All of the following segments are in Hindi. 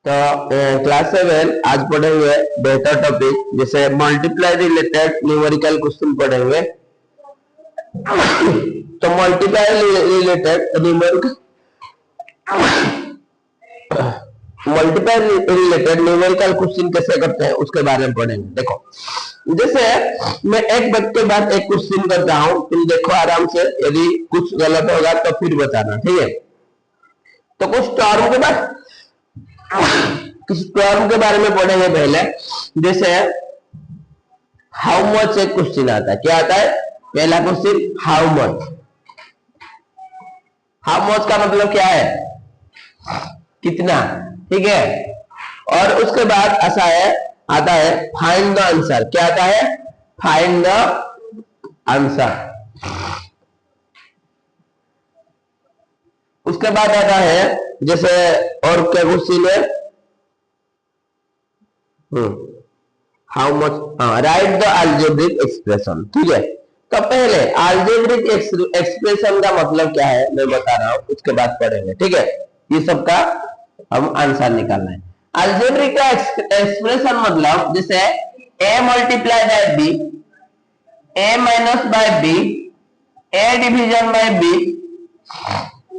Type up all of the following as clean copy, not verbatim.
तो क्लास 7 आज पढ़ेंगे बेहतर टॉपिक जैसे मल्टीप्लाई रिलेटेड न्यूमेरिकल क्वेश्चन पढ़ेंगे। तो मल्टीप्लाई रिलेटेड न्यूमेरिकल क्वेश्चन कैसे करते हैं उसके बारे में पढ़ेंगे। देखो, जैसे मैं एक वक्त के बाद एक क्वेश्चन करता हूं, तुम देखो आराम से, यदि कुछ गलत होगा तो फिर बताना, ठीक है। तो कुछ टर्म के बाद किसी टर्म के बारे में पढ़ेंगे पहले। जैसे हाउ मच एक क्वेश्चन आता है, क्या आता है? पहला question how much. How much का मतलब क्या है? कितना, ठीक है। और उसके बाद आता है फाइंड द आंसर। क्या आता है? Find the answer. उसके बाद आता है जैसे और क्या क्वेश्चन है, how much, right the algebraic expression, ठीक है। तो पहले अलजेब्रिक एक्सप्रेशन का मतलब क्या है मैं बता रहा हूं, उसके बाद पढ़ेंगे, ठीक है। ये सब का हम आंसर निकालना है। अलजेब्रिक का एक्सप्रेशन मतलब जैसे a multiply by b, a minus by b, a division by b,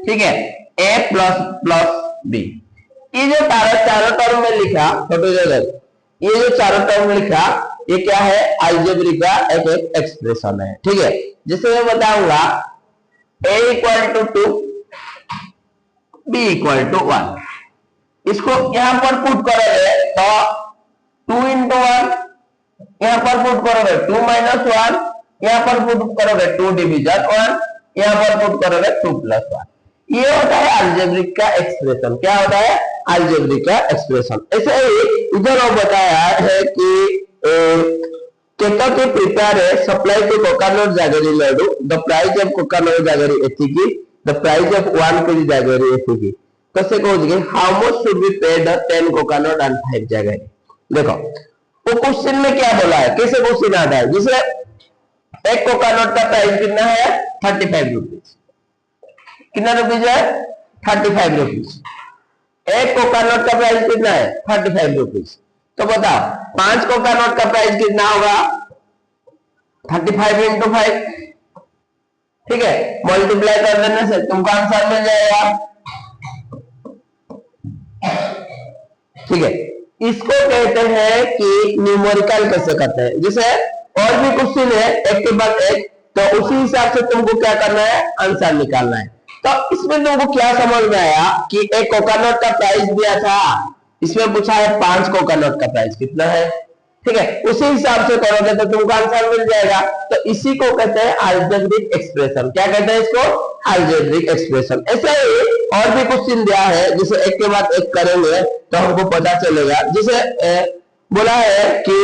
ठीक है, a प्लस प्लस b। ये जो चारों टर्म में लिखा, ये जो चारों टर्म लिखा, ये क्या है? अलजेब्रिक का एक एक्सप्रेशन है, ठीक है। जैसे मैं बताऊंगा a equal to 2, b equal to 1, इसको यहां पर पुट करोगे तो 2 इंटू 1, यहां पर पुट करोगे 2 माइनस 1, यहां पर पुट करोगे 2 डिवीजन 1, यहां पर पुट करोगे 2 प्लस 1। ये होता है अलजेब्रिक का एक्सप्रेशन। क्या होता है? अलजेब्रिक का एक्सप्रेशन। ऐसे ही इधर वो बताया है कि केका के प्रिपेयर है supply to coconut jaggery laddu, the price of coconut jaggery एतिकी, the price of 1 KG jaggery एतिकी। कैसे कहोगे? How much should be paid 10 coconut and 5 jaggery. देखो वो क्वेश्चन में क्या बोला है, कैसे क्वेश्चन आता है। जैसे एक कोकोनट का प्राइस कितना है? 35 रुपीज। कितना रुपीज है? 35 रुपीज। एक कोकोनट का प्राइस कितना है? 35 रुपीज। तो बताओ 5 कोकोनट का प्राइस कितना होगा? 35 इंटू 5, ठीक है। मल्टीप्लाई कर देने से तुमको आंसर मिल जाएगा, ठीक है। इसको कहते हैं कि न्यूमेरिकल कैसे करते हैं। जैसे और भी क्वेश्चन है एक के बाद एक, तो उसी हिसाब से तुमको क्या करना है? आंसर निकालना है। तो इसमें तुमको क्या समझ में आया कि एक कोकोनट का प्राइस दिया था, इसमें पूछा है 5 कोकोनट का प्राइस कितना है, ठीक है। उसी हिसाब से करोगे तो तुमको आंसर मिल जाएगा। तो इसी को कहते हैं अलजेब्रिक एक्सप्रेशन। क्या कहते हैं इसको? Algebraic expression. ऐसे ही और भी क्वेश्चन दिया है, जैसे एक के बाद एक करेंगे तो हमको पता चलेगा। जैसे बोला है कि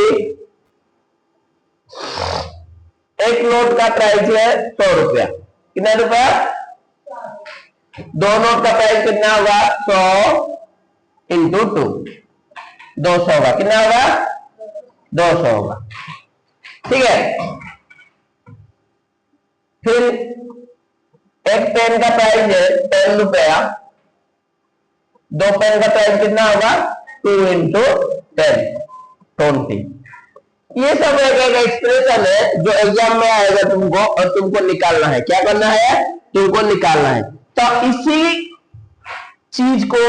एक नोट का प्राइस है 100 रुपया। कितना रुपया? 2 नोट का प्राइस कितना होगा? 100 इंटू 2, 200 होगा। कितना होगा? 200 होगा, ठीक है। फिर एक पेन का प्राइस है 10 रुपया, 2 पेन का प्राइस कितना होगा? 2 इंटू 10, 20। ये सब एक एक्सप्रेशन है जो एग्जाम में आएगा तुमको, और तुमको निकालना है। क्या करना है? तुमको निकालना है। तो इसी चीज को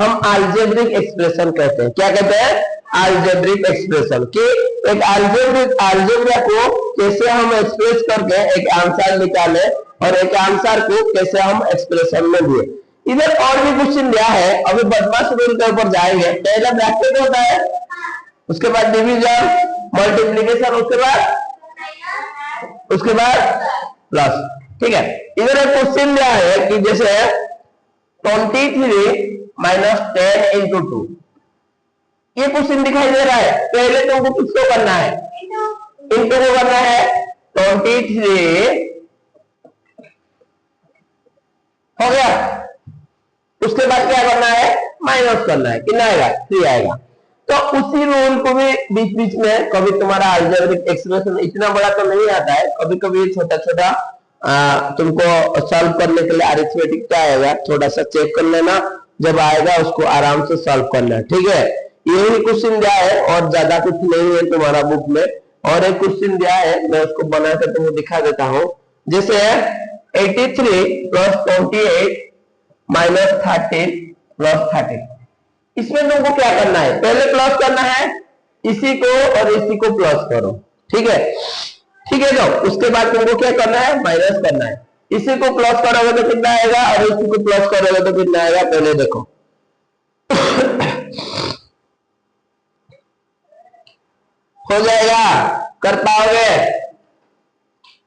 हम अलजेब्रिक एक्सप्रेशन कहते हैं। क्या कहते हैं? Algebraic expression. कि एक अलजेब्रा को कैसे हम एक्सप्रेस करके एक आंसर निकाले, और एक आंसर को कैसे हम एक्सप्रेशन में दिए। इधर और भी क्वेश्चन दिया है, अभी बदमाश रूल के ऊपर जाएंगे। पहला ब्रैकेट होता है, उसके बाद डिवीजन, मल्टीप्लीकेशन, उसके बाद प्लस, ठीक है। इधर एक क्वेश्चन दिया है कि जैसे 23 माइनस 10 इंटू 2, ये क्वेश्चन दिखाई दे रहा है। पहले तुमको किसको करना है? इंटू को करना है। 23 हो गया, उसके बाद क्या करना है? माइनस करना है। कितना आएगा? 3 आएगा। तो उसी रूल को भी बीच बीच में कभी तुम्हारा अलजेब्रिक एक्सप्रेशन इतना बड़ा तो नहीं आता है, कभी कभी छोटा छोटा तुमको सॉल्व करने के लिए अरिथमेटिक क्या आएगा थोड़ा सा चेक कर लेना, जब आएगा उसको आराम से सॉल्व करना है, ठीक है। यही क्वेश्चन दिया है और ज्यादा कुछ नहीं है तुम्हारा बुक में। और एक क्वेश्चन दिया है, मैं उसको बनाकर तुमको दिखा देता हूँ। जैसे 83 प्लस 28 माइनस 30 प्लस 30, इसमें तुमको क्या करना है, पहले प्लस करना है, इसी को और इसी को प्लस करो, ठीक है। ठीक है, तो उसके बाद तुमको क्या करना है, माइनस करना है। इसी को प्लस करोगे तो कितना आएगा और इसी को प्लस करोगे तो कितना आएगा, पहले देखो। हो जाएगा, कर पाओगे?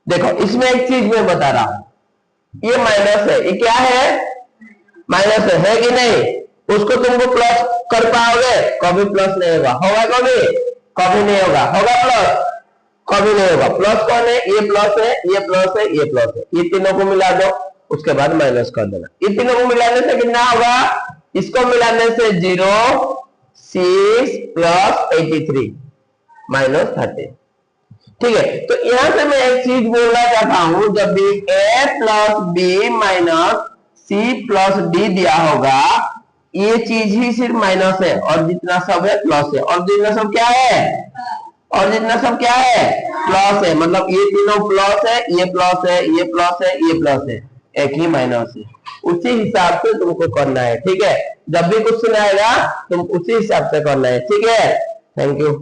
देखो इसमें एक चीज मैं बता रहा हूं, ये माइनस है, ये क्या है, माइनस है कि नहीं। उसको तुमको प्लस कर पाओगे, कभी प्लस नहीं होगा, होगा कभी, कभी नहीं होगा, होगा प्लस, कभी नहीं होगा। प्लस कौन है, ये प्लस है, ये प्लस है, ये प्लस है, ये तीनों को मिला दो, उसके बाद माइनस कर देना। ये तीनों को मिलाने से कितना होगा, इसको मिलाने से 0 6 प्लस 83 माइनस 30, ठीक है। तो यहां से मैं एक चीज बोलना चाहता हूं, जब भी a plus B minus C plus D दिया होगा, ये चीज ही सिर्फ माइनस है और जितना सब है प्लस है, और जितना सब क्या है, और जितना सब क्या है, प्लस है। मतलब ये तीनों प्लस है, ये प्लस है, ये प्लस है, ये प्लस है, एक ही माइनस है। उसी हिसाब से तुमको करना है, ठीक है। जब भी क्वेश्चन आएगा तुम उसी हिसाब से करना है, ठीक है। Thank you.